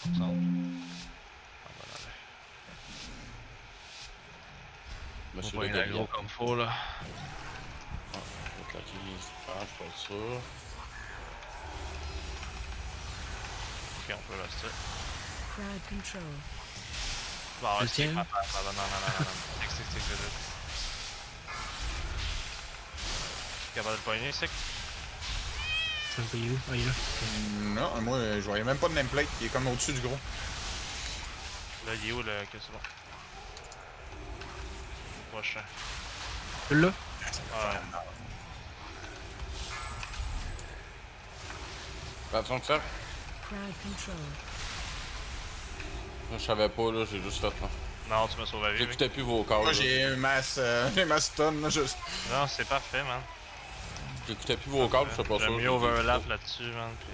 Centre. Ah, ben, allez. On va Monsieur pas le une aggro Goliath. comme faut là. Ah, je vais claquer les écrans, je suis pas sûr. Ok, on peut rester. Crowd control. Bon, Le c'est tien? pas non, non, non, non, non. Stick, vite. Capable de pogner, Stick? Je vais me payer où? Ah, il est là. Non, moi, je voyais même pas de nameplate. Il est comme au-dessus du gros. Là, il est où le. Ok, c'est bon. Prochain. Celui-là? Ouais. Attention que ça. Crowd control. Moi, je savais pas, là, j'ai juste fait, là. Non, tu m'as sauvé la vie. Vic. J'écoutais plus vos calls, Moi, là. j'ai ma stun, là, juste. Non, c'est parfait, man. J'écoutais plus vos calls, je sais pas sûr. J'ai mis j'ai overlap dit, là-dessus, man. Puis.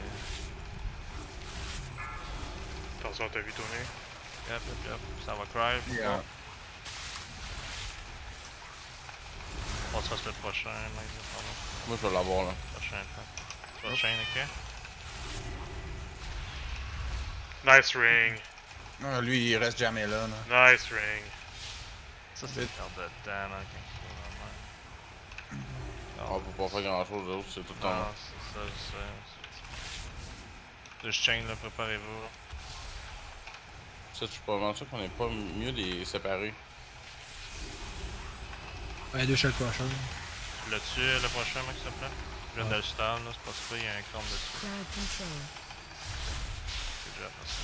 Attention, t'as vu tourner. Yep. Ça va cry. Yeah. On se fasse le prochain, mec. Moi, je vais l'avoir, là. Prochain, ok? Nice ring. Ah, lui, il reste jamais là. là. Nice ring. Ça, c'est une perte de temps, là. On peut pas faire grand chose d'autre, c'est tout le temps. Non, là. c'est ça, je sais. Je chain, là, préparez-vous. Ça, je suis pas vraiment sûr qu'on est pas mieux de les séparer. Ouais, il y a deux chaque prochain. Tu l'as tué le prochain, mec, s'il te plaît? Je viens de le stun, là, c'est pas super, il y a un corne dessus. Crowd control. C'est déjà merci.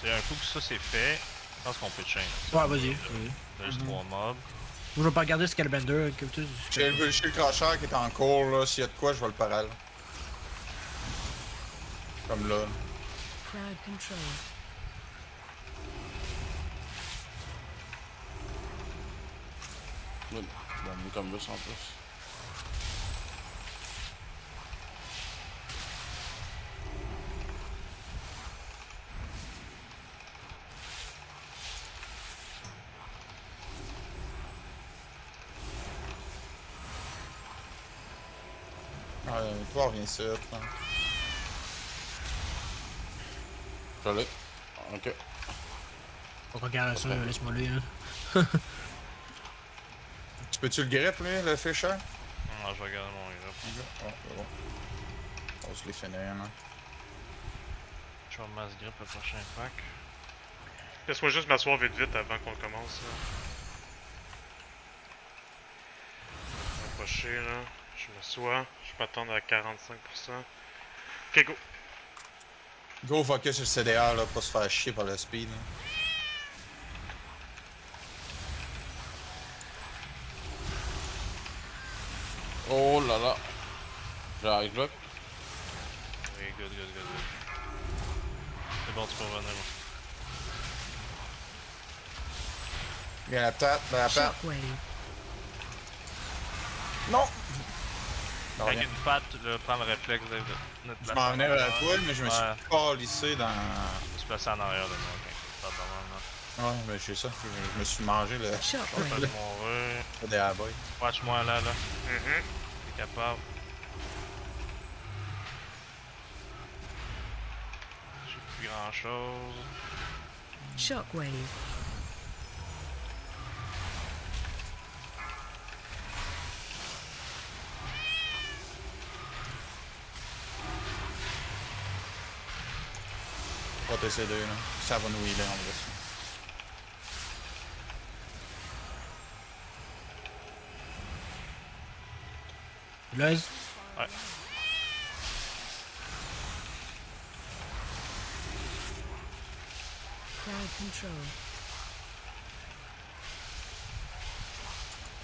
C'est un coup que ça c'est fait, je pense qu'on peut chain. Ouais, vas-y. Là, juste 3 mobs. Moi, je vais pas regarder Scalbender. J'ai le cracheur qui est en cours, là. S'il y a de quoi, je vais le paral. Comme là. Crowd control. Là, tu vas mieux comme bus en plus. Toi, reviens ici. Là. Je l'ai. Ok. Faut qu'on regarde ça, laisse-moi lui, hein. Tu peux-tu le grip, lui, le Fisher? Non, je vais regarder mon grip. Oh, c'est bon. On se les finir, là. Je vais mass grip le prochain pack. Laisse-moi juste m'asseoir vite avant qu'on commence. Là. Approcher là. Je m'assois. Je peux attendre à 45%. Ok, go. Go focus sur le CDR, là, pas se faire chier par le speed. Là. Oh là là. J'arrive là. Oui, good. C'est bon, tu peux revenir. Viens la patte, dans la patte. Shockwave. Non! Non, Avec rien. une patte, là, prends le réflexe de notre Je m'en venais vers toi, mais je me suis Ouais. pas lissé dans. Je me placer en arrière de moi, ok. Pas de problème, là. Ouais, mais c'est ça. Je me suis mangé le Je vais Shockwave. pas mourir. CDR boy. Watch-moi là. Mhm. T'es capable. J'ai plus grand chose. Shockwave. Pas TC2, là. Ça va nous healer en vrai. Blaise? Ouais. Crowd control.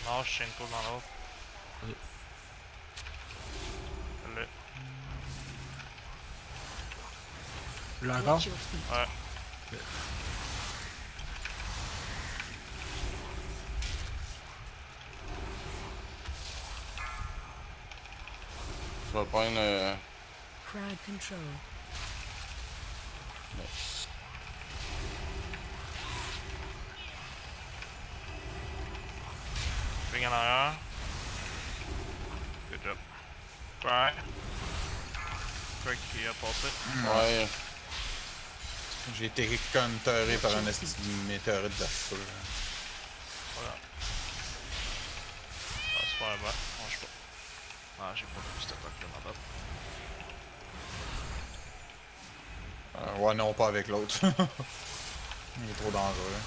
Non, je chaîne pas dans l'autre. Oui. Le. Tu l'as encore? Watch your feet. Ouais. Je vais prendre. Crowd control. Swing en arrière. Good job. Right. Break qui a passé. Ouais. J'ai été counteré par un esti de météorite de feu. Voilà. Ah, super bas. Mange pas. Ah, j'ai pas vu cette attaque-là, ma bad. Ouais, non, pas avec l'autre. Il est trop dangereux.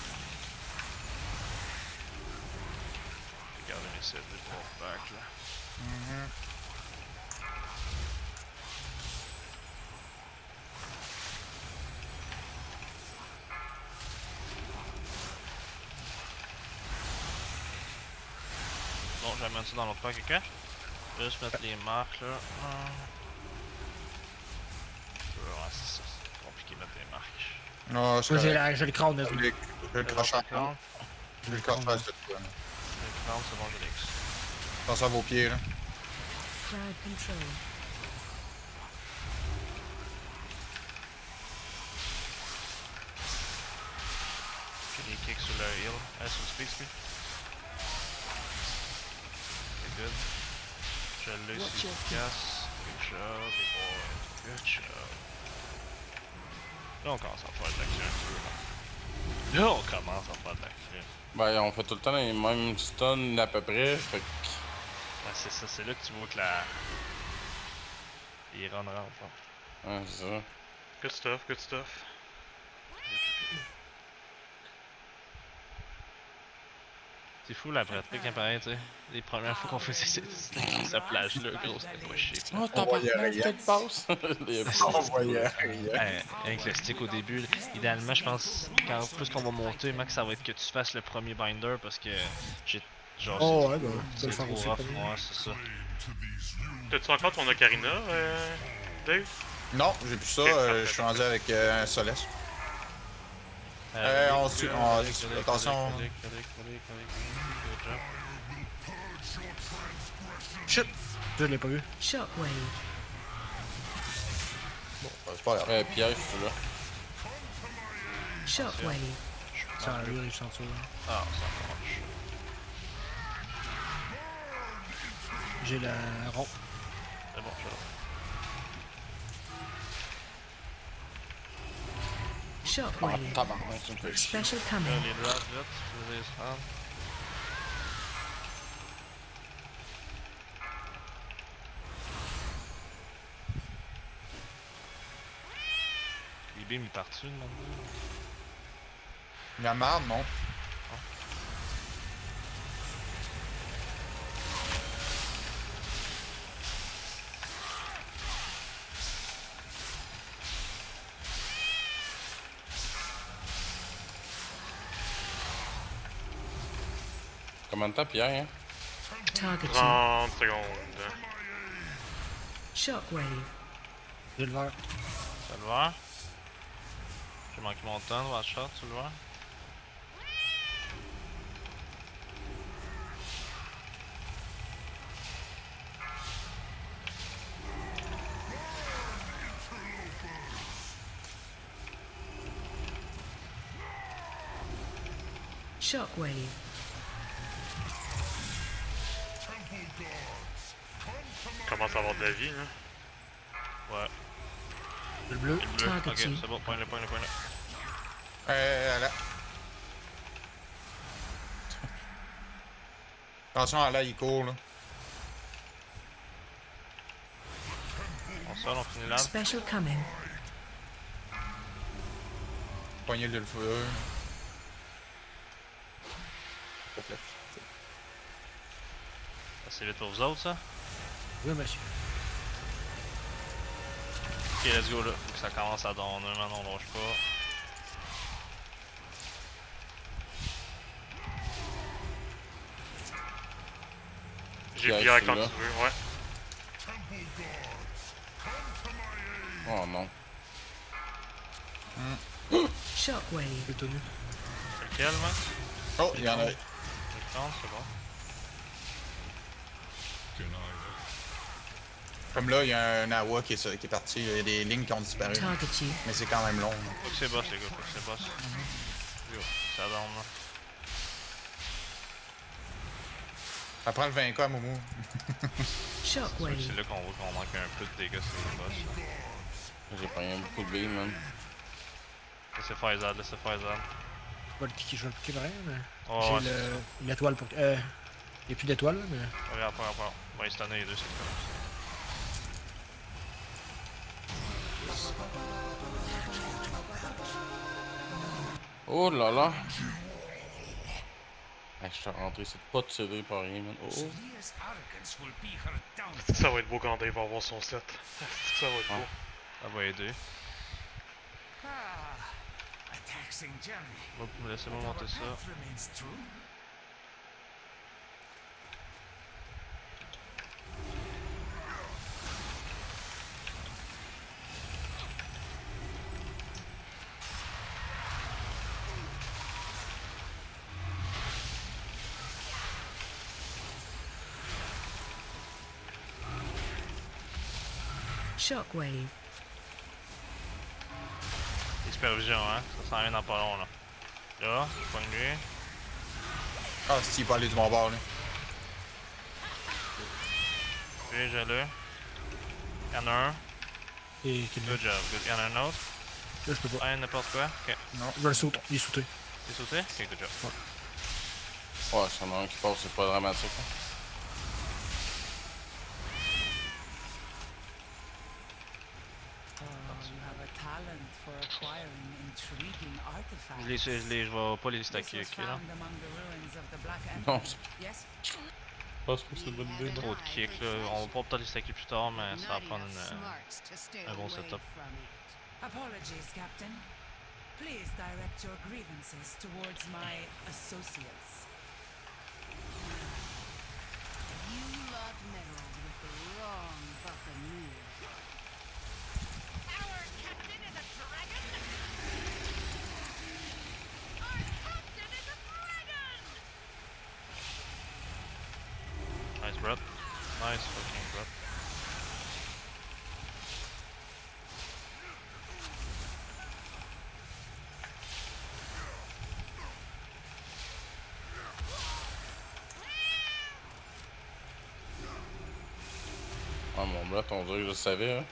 Regardez mes CD pour back là. Bon, j'amène ça dans l'autre pack, ok? Juste mettre les marques là. Ouais, c'est ça, c'est compliqué de mettre les marques. Non, je J'ai le crâne, Je désolé. vais le cracher. Clown, Je vais le cracher à cette fois. c'est bon, j'ai l'X. Pensez à vos pieds, là. Crowd control. J'ai des kicks sur le heal. Sur le speed speed. C'est good. Je l'ai sur le casse. Good job, les boys. Good job. Là, on commence à faire de l'action un peu. Là, on commence à faire de l'action. Ben, on fait tout le temps les mêmes stuns à peu près, fait que... Ouais, c'est ça, c'est là que tu vois que la. Les runs rentrent. Ouais, c'est ça. Good stuff, good stuff. C'est fou la pratique, hein, pareil, tu sais. Les premières fois qu'on faisait cette plage-là, gros, c'était pas chier. Oh, t'as On pas voyait de rien. de passe! On voyait rien. Avec le stick au début, là, idéalement, je pense, plus qu'on va monter, max, ça va être que tu fasses le premier binder parce que j'ai. Genre, Oh, ouais, bah, tu c'est peux le faire trop aussi. rough, comme- ouais, c'est ça. T'as-tu encore ton ocarina, Dave? Non, j'ai plus ça. Ok, parfait. Je suis rendu avec un Soleste. Attention. Shit! Je l'ai pas vu. Shockwave. C'est pas grave. Piège, c'est là. Shockwave. Ça a lui, il sent ça. Ah, ça marche. J'ai le rond. C'est bon, je l'ai. Ah, Shockwave. tabarnak, tu me fais chier. Special Là, coming. les drops, vite, je vais les prendre. Les beams, ils partent dessus, demande. La marde, non. Combien de temps, Pierre, hein? Target you. 30 secondes. Shockwave. J'ai le vert. Tu vas le voir? J'ai manqué mon temps de one shot, tu le vois? Shockwave. Commence à avoir de la vie, là. Ouais. Le bleu. Le bleu. Target Ok, you. c'est bon, point-le, point-le, point-le. Là. Attention à là, il court, là. On sort, on finit là. Special coming. Poignée de le feu. C'est vite pour vous autres, ça? Oui, monsieur. Ok, let's go là. Faut que ça commence à donner, maintenant on lâche pas. J'ai Pierre, Pierre c'est quand là. tu veux, ouais. Oh non. Shockwave. J'ai tenu. Lequel, Max? Oh, il y en a. Le 30, c'est bon. Comme là, il y a un Awa qui est parti. Il y a des lignes qui ont disparu. Target you. Mais c'est quand même long. là. Faut que c'est boss, les gars, faut que c'est boss. Yo, ça donne là. Ça prend le 20K à Moumou. Shockwave. C'est là qu'on voit qu'on manque un peu de dégâts sur les boss. Là. J'ai pris beaucoup de billes, man. Laissez faire Zad, laissez faire Zad. Je vais le cliquer pareil, mais. Oh, J'ai ouais, c'est ça. l'étoile pour. Il n'y a plus d'étoile, là, mais. Regarde, regarde. On va y stunner les deux, c'est cool. Oh là là! Hey, je suis rentré, c'est pas de tirer par rien, man. Oh! Est-ce que ça va être beau quand Dave va avoir son set? Est-ce que ça va être beau? Ça va aider. Laissez-moi monter ça. Shockwave. Supervision, hein? Ça s'en vient dans pas long, là. Là, je pogne lui. Ah, si, il peut aller du bon bord, là. Puis, j'ai-le. Y'en a un. Et qu'il Good job. Good. Y'en a un autre. Là, je peux pas. Un, n'importe quoi. Ok. Je vais le sauter. Il est sauté. T'es sauté? Ok, good job. Ouais, s'il y en a un qui passe, c'est pas dramatique. Hein. Je vais pas les stacker, ok, là. Non, c'est pas supposé de bonne idée, non. Trop de kicks, là. On va pas peut-être les stacker plus tard, mais ça va prendre un bon setup. Apologies, Captain. Please direct your grievances towards my associates. You lot meddled with the wrong buccaneer. Our captain is a dragon? Our captain is a dragon! Nice, bro. Nice fucking bro. Ah, mon blat, on dirait que je le savais, hein.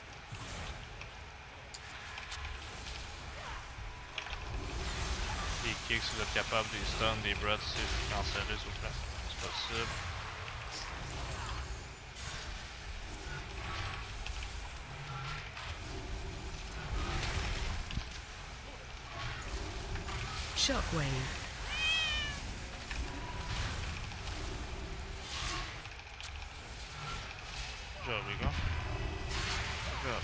Des kicks, si vous êtes capable, des stuns, des brods, si vous cancellez, s'il vous plaît. C'est possible. Shockwave. Good job, Rico. Good job.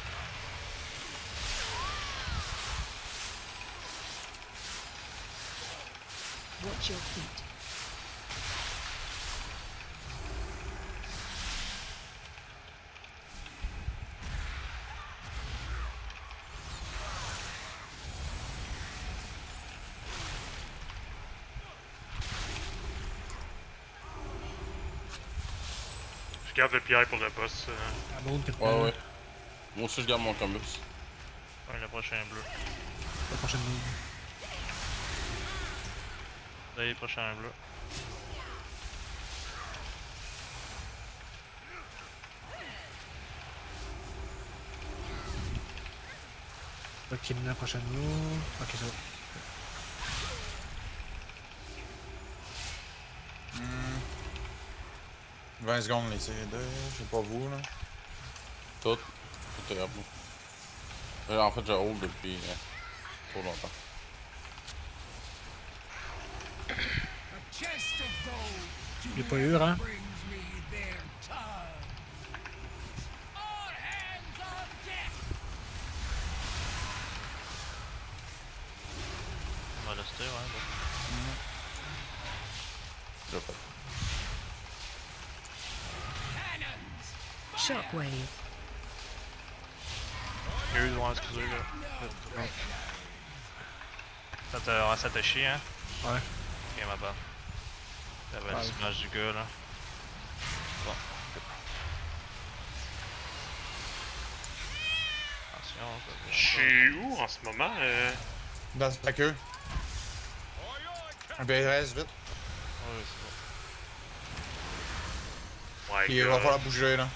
Watch your feet. Je garde le PI pour le boss. Ah bon, Ouais, ouais. Moi aussi, je garde mon combus. Ouais, le prochain bleu. La prochaine move. Là, le prochain bleu. Ok, la prochaine move. Ok, ça va. 20 secondes, les séries 2. Je sais pas vous, là. Tout est rapide. En fait, je hold depuis trop longtemps. Il est pas dur, hein? On va rester, ouais. Bon. Je l'ai fait. Shockwave. Eux, ouais, excusez, là. Ça t'a chié, hein? Ouais. Ok, ma bonne. T'avais Ouais. l'image du gars, là. Bon. Attention, ça Je suis où en ce moment? Dans la queue. Un BRS, vite. Ouais, c'est bon. My Puis il va god. falloir bouger, là.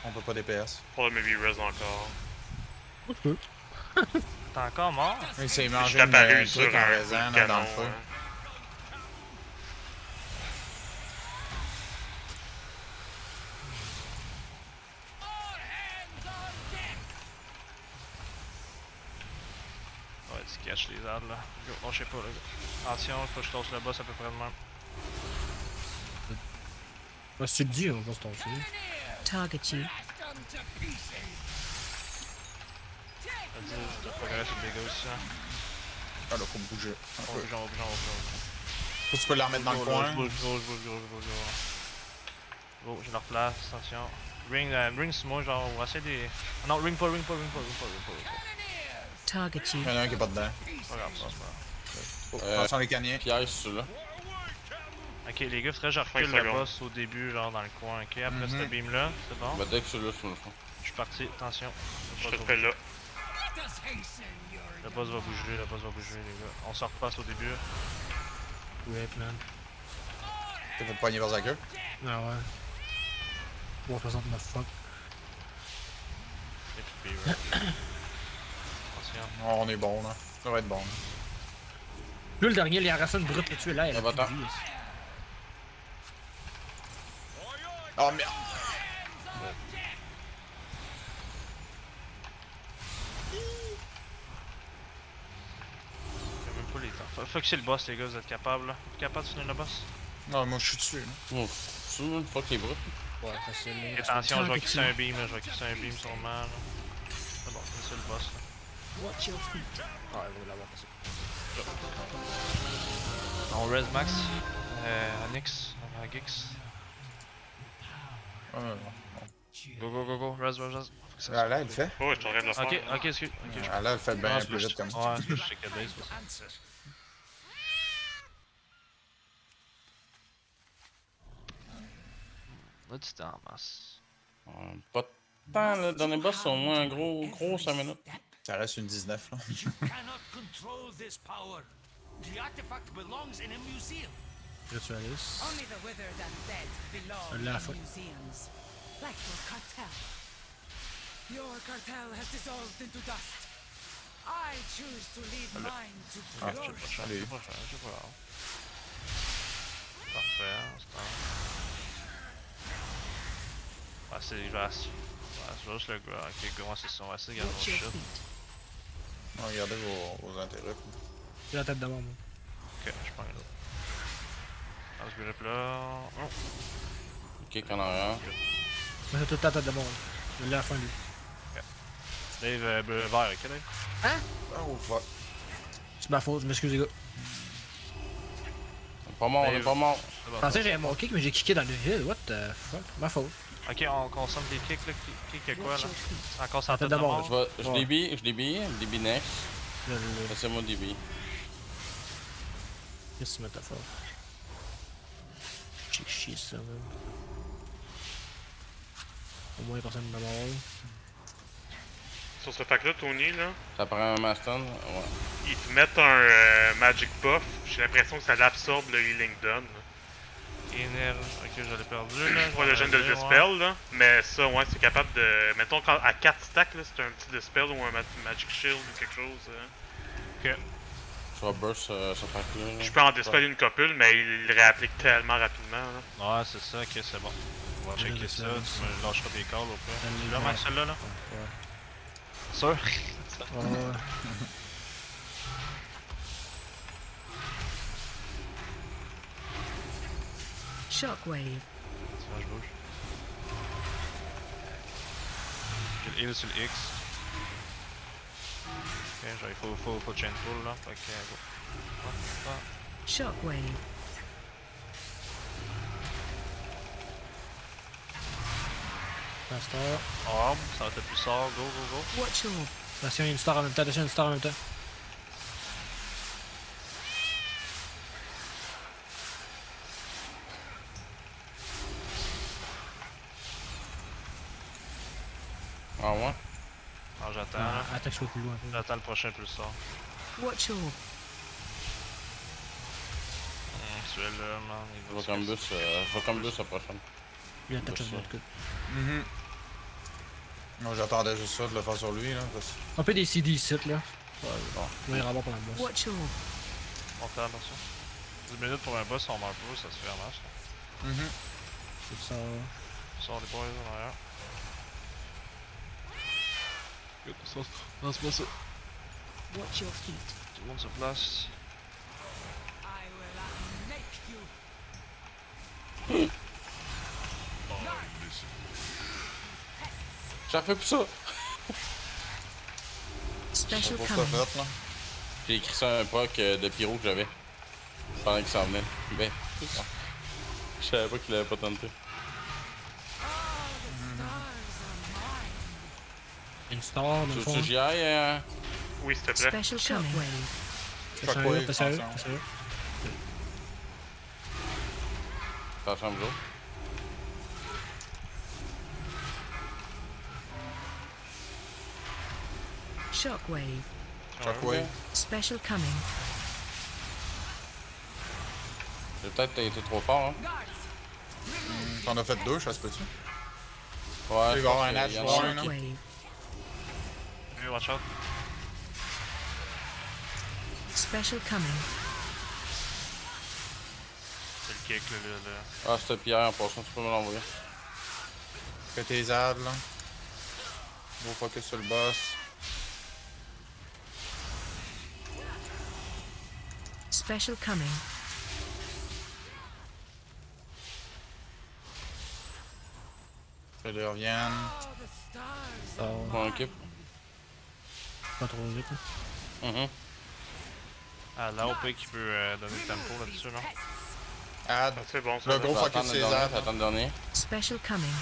On peut pas DPS. Faudra maybe res encore. Moi, je peux. T'es encore mort? Il s'est Je mangé suis apparu une sur truc en un raisin là, canon. dans le feu. Ouais, tu caches les arbres là. Go. Oh, je sais pas, là. Attention, faut que je tosse le boss à peu près de même. Bah, si tu le dis, on va se tomber. Target you. Vas-y, je dois progresser sur le dégât aussi, hein. Ah là, faut bouger. Un On peu. bouge, on bouge, on bouge. Faut que tu peux la remettre dans le coin. Je bouge, je bouge. Oh, je le replace, attention. Ring sur moi, genre, on va essayer des... Ah non, ring pas. Target you. Il y en a un qui est pas dedans. Pas grave, c'est pas grave. Oh, attention les caniers. Piège, celui-là. Ok, les gars, faudrait que je recule 5 le secondes. boss au début, genre dans le coin, ok? Après cette beam là, c'est bon? Bah, dès que celui-là, sur le fond. Je suis parti, attention. Je te fais là. Le boss va bouger, les gars. On se repasse au début. Rip, man. T'es fait poigner vers la queue. Ah ouais. Bon, 69 fuck. Et puis, attention. Oh, on est bon là. Ça va être bon. Là, le dernier, il a arraché une brute là-dessus, là, elle a Ah, plus va-t'en. de vie. Oh merde. J'ai même pas les temps. Faut que c'est le boss, les gars, vous êtes capables là? Vous êtes capables de finir le boss? Non, moi je suis dessus. Là. Oh, c'est une fuck les brutes. Ouais, facile. Et attention, je vais crisser un beam, là. Je vais crisser un beam sûrement, là. C'est bon, c'est le boss, là. Watch your feet. Ouais, on va l'avoir passé. On res max. Anix, Gix. Go. Res. Faut que ça Ah, là, elle le fait. Oh, je suis en train de le faire. Ok, excuse. Ok, je Ah, là, elle fait bien Ah, plus vite comme ça. Ouais, c'est que je sais que base, c'est ça. Là, tu t'en masse. Pas de temps, là. Le dernier boss, c'est au moins un gros 5 minutes. Ça reste une 19 là. You cannot control this power. The artifact belongs in a museum. Ritualiste. Only the withered and dead belong La in faute. museums. Like your cartel. Your cartel has dissolved into dust. I choose to leave mine to Ah, flourish. allez. Parfait, c'est ah, c'est juste le gars. Ok, go, c'est ça. On va essayer de garder Watch nos your shit. feet. Non, regardez vos intérêts. J'ai la tête d'avant, moi. Ok, je prends l'autre. On se grip là. Oh. Kick en arrière. Moi, j'ai toute la tête d'avant. Je l'ai à la fin, lui. Dave, bleu vert, ok, Dave? Oh fuck. C'est ma faute, je m'excuse, les gars. On est pas mort, on est pas mort. C'est bon, Je pensais que j'avais mon kick, mais j'ai kické dans le vide. What the fuck? Ma faute. Ok, on consomme des kicks là. Kick quoi Watch là? your feet. C'est encore sa tête de d'abord, mort? Je DB next. Laissez-moi DB. Qu'est-ce que tu mets ta faute? J'ai chié ça, même. Au moins, personne ne m'a mort. Sur ce pack-là, Tony, là, Ça prend un Maston. Ouais. ils te mettent un Magic Buff. J'ai l'impression que ça l'absorbe le Healing Done. Inel. Ok, je l'ai perdu là. Pas le gène de Dispel, là. Mais ça, ouais, c'est capable de. Mettons à 4 stacks, là, c'est un petit Dispel ou un Magic Shield ou quelque chose. Ok. Je vais burst ce pack-là. Je peux en dispel une copule, mais il le réapplique tellement rapidement, là. Ouais, c'est ça, ok, c'est bon. On va checker Ouais, ça, c'est tu me lâcheras des calls au pire. Ouais. Là, Max, celle-là, là? Ouais. Sûr? Ouais. Shockwave. Tiens, je bouge. J'ai le heal sur le X. Ok, genre, faut chain full là. Fait que, go. Hop, hop. Shockwave. Master. Orb, ça va être plus sort, go. Watch your. Attention, il y a une star en même temps. Attention, il y a une star en même temps. Ah ouais? Alors j'attends là. Attaque soit plus loin. J'attends le prochain plus sort. Watch your. Celui-là, man, Je il vais comme bus la prochaine. Il attaque sur le ça. autre coup. Moi j'attendais juste ça de le faire sur lui là. Parce... Un peu des CD ici, là. Ouais, bon. On va y avoir pour la boss. Watch your On fait attention. 10 minutes pour un boss, on meurt pas, ça se fait en match. Mhm. C'est ça. Sors les boys en arrière. Lance-moi ça. watch your feet. Tout le monde se place. I will make you. J'ai refait plus ça. Special Pour ça coming. fait là. J'ai écrit ça à un proc de pyro que j'avais. Pendant qu'il s'en venait. Ben, je savais pas qu'il avait pas tenté. Une star, dans le Tu veux fond. que j'y aille? Oui, s'il te plaît. Special coming. T'es sérieux, Shockwave, t'es sérieux, attention. t'es sérieux. Dans la chambre jaune? Shockwave. Shockwave. Special coming. J'ai peut-être été trop fort, hein? T'en as fait deux, ça se peut-tu? Ouais, Il va y avoir un Ash y en a Warren, un. hein. Shockwave. Hey, watch out. Special coming. C'est le kick là. Ah, c'était Pierre en passant, tu peux me l'envoyer. Fais tes ads là. Gros focus sur le boss. Special coming. Fais les reviennent. Star. Mon équipe. Pas trop vite, là. Mhm. Ah, l'AOP qui peut donner le tempo là-dessus, non? Add. Ah, c'est bon, ça. Le là. gros Je vais focus attendre sur le les dernier, ads. j'attends le dernier. Special coming.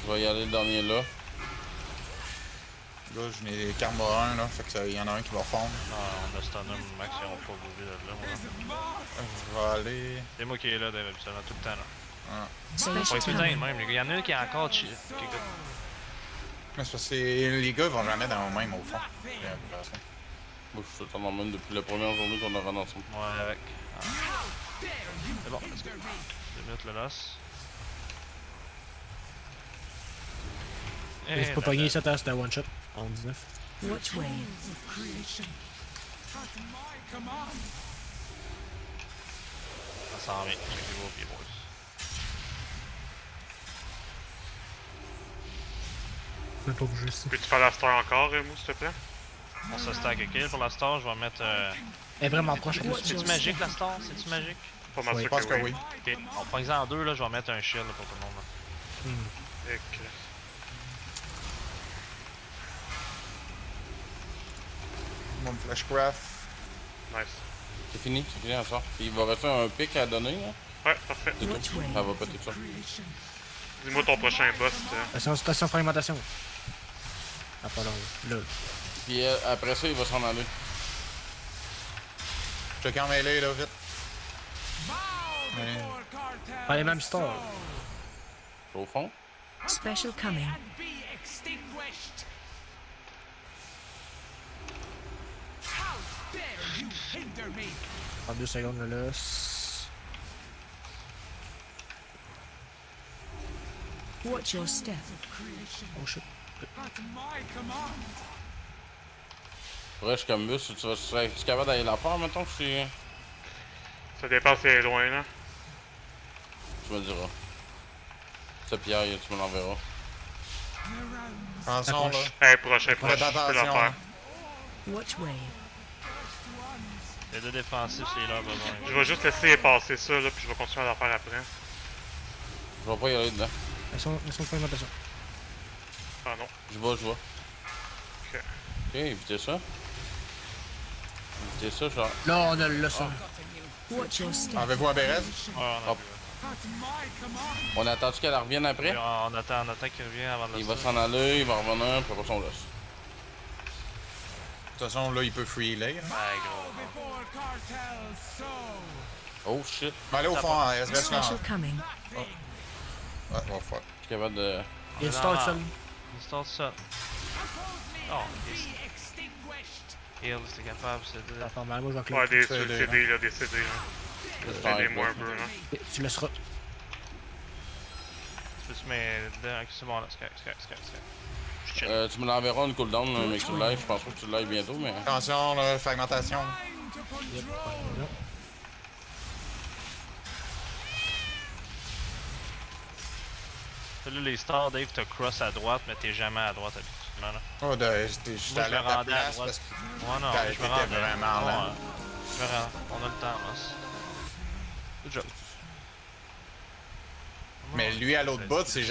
Je vais y aller le dernier là. Là, je n'ai karma 1 là, fait que ça, y en a un qui va fondre. Ah, on a stunner max, ils ont pas bougé de là. Je vais aller. C'est moi qui est là, David, ça tout le temps là. Special Pas tout le temps coming. même, les gars. Il y en a un qui est encore chill. Mais c'est parce que les gars vont jamais dans le même au fond. J'ai l'impression. Moi, je suis tout le temps même depuis la première journée qu'on a rendu ensemble. Ouais, avec. Ah. C'est bon, let's go. 2 minutes le loss. Je peux pogner cette c'était one shot. En 19. Watch wave. Ça s'en vient, checkez-vous au pied, boys. Je vais pas bouger ici. Peux-tu faire la star encore, Mou, s'il te plaît? On se stack, ok? Pour la star, je vais mettre. Elle est vraiment proche. elle. C'est-tu magique la star? C'est-tu magique? Pas mal Je sûr pense que oui. Ok, on prend ça en deux, là, je vais mettre un shield là, pour tout le monde. Là. Et que- Mon flashcraft. Nice. C'est fini à ça. Puis il va rester un pic à donner, là. Ouais, parfait. C'est Watch tout. wave. Ça va pas tout ça. Dis-moi ton prochain boss. Station fragmentation. Ah, pas long. Là. Puis après ça, il va s'en aller. Check en mêlée là, vite. Allez. Ah, les mêmes stars. Au fond. Special coming. Be extinguished. How dare you hinder me? En 2 secondes, le loss. Watch your step. Oh shit. At my command. Après, je suis comme bus. Tu serais capable d'aller la faire, mettons, si Ça dépend si elle est loin, là. tu me diras. Ça, Pierre, tu me l'enverras. Attention là. Hey, prochain, Faites je peux la attention. faire. Hein. Watch wave. Les deux défensifs, c'est leur besoin. Je vais juste laisser passer ça, là, puis je vais continuer à la faire après. Je vais pas y aller dedans. Elles sont fragmentation. Ah non. Je vais. Ok. Ok, évitez ça. Évitez ça, genre. Là, on a le loss. Watch your step. Avez-vous un Bérez? Ouais, on a Hop. vu. On a attendu qu'elle revienne après. On attend qu'il revienne avant de Il le va s'en aller, il va revenir, puis après son laisse. De toute façon, là, il peut free lay. Hein. Ouais, gros. Before cartel so. Oh shit. Mais allez au fond, hein, reste là. Special coming. Ouais, oh fuck. Je suis capable de. Il y a une star seul. Il start ça. Oh, Be extinguished. heal, c'est capable, c'est deux. Attends, moi je vais Ouais, clore. des CD, CD, là, des CD, là. Aidez-moi un peu, là. Tu laisseras. Tu peux-tu m'aider? Ok, c'est bon là, c'est correct. Je chill. Tu me l'enverras une cooldown, là, mais que tu live. Je pense pas que tu live bientôt, mais. Attention, là, fragmentation. Yep, voilà. Là, les stars, Dave, t'as cross à droite, mais t'es jamais à droite habituellement. Là. Oh, je suis Moi, je allé me à ta rendais à place droite. parce que Ouais, non, t'as je me été rendais. vraiment lent. Ouais. Je me rends. On a le temps, Moss. Good job. Mais lui, à l'autre bout, c'est